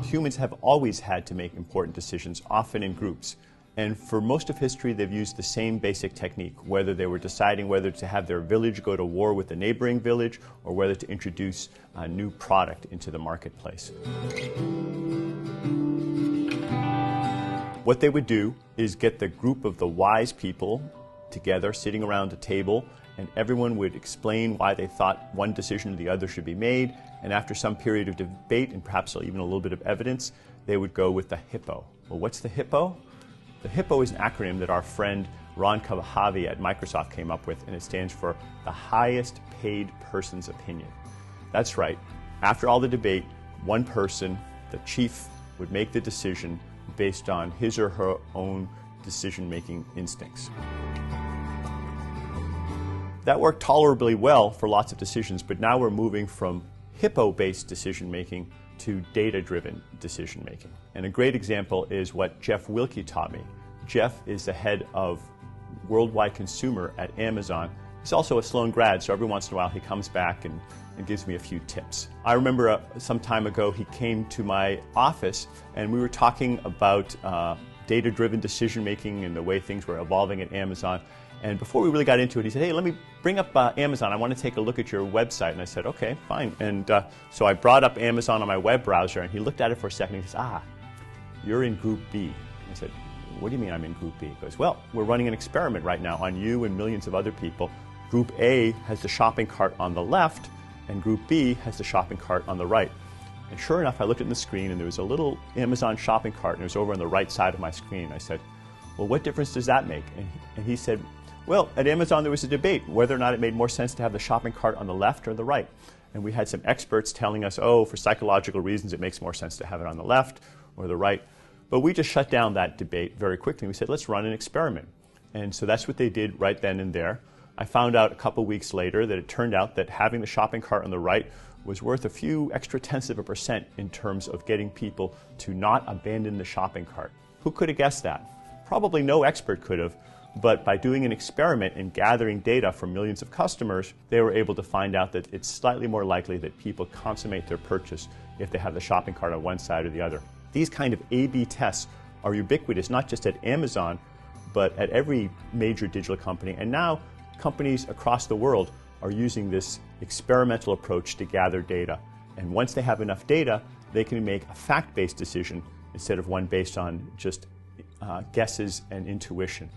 Humans have always had to make important decisions, often in groups. And for most of history, they've used the same basic technique, whether they were deciding whether to have their village go to war with the neighboring village or whether to introduce a new product into the marketplace. What they would do is get the group of the wise people together, sitting around a table, and everyone would explain why they thought one decision or the other should be made, and after some period of debate and perhaps even a little bit of evidence, they would go with the HiPPO. Well, what's the HiPPO? The HiPPO is an acronym that our friend Ron Kavahavi at Microsoft came up with, and it stands for the highest paid person's opinion. That's right. After all the debate, one person, the chief, would make the decision based on his or her own decision-making instincts. That worked tolerably well for lots of decisions, but now we're moving from HiPPO-based decision-making to data-driven decision-making. And a great example is what Jeff Wilkie taught me. Jeff is the head of worldwide consumer at Amazon. He's also a Sloan grad, so every once in a while he comes back and gives me a few tips. I remember some time ago he came to my office and we were talking about data-driven decision-making and the way things were evolving at Amazon. And before we really got into it, he said, hey, let me bring up Amazon. I want to take a look at your website. And I said, okay, fine. And so I brought up Amazon on my web browser, and he looked at it for a second. He says, you're in Group B. I said, what do you mean I'm in Group B? He goes, well, we're running an experiment right now on you and millions of other people. Group A has the shopping cart on the left, and Group B has the shopping cart on the right. And sure enough, I looked at the screen, and there was a little Amazon shopping cart, and it was over on the right side of my screen. I said, well, what difference does that make? And he said, well, at Amazon there was a debate whether or not it made more sense to have the shopping cart on the left or the right. And we had some experts telling us, oh, for psychological reasons it makes more sense to have it on the left or the right. But we just shut down that debate very quickly. We said, let's run an experiment. And so that's what they did right then and there. I found out a couple weeks later that it turned out that having the shopping cart on the right was worth a few extra tenths of a percent in terms of getting people to not abandon the shopping cart. Who could have guessed that? Probably no expert could have. But by doing an experiment and gathering data from millions of customers, they were able to find out that it's slightly more likely that people consummate their purchase if they have the shopping cart on one side or the other. These kind of A/B tests are ubiquitous, not just at Amazon, but at every major digital company. And now companies across the world are using this experimental approach to gather data. And once they have enough data, they can make a fact-based decision instead of one based on just guesses and intuition.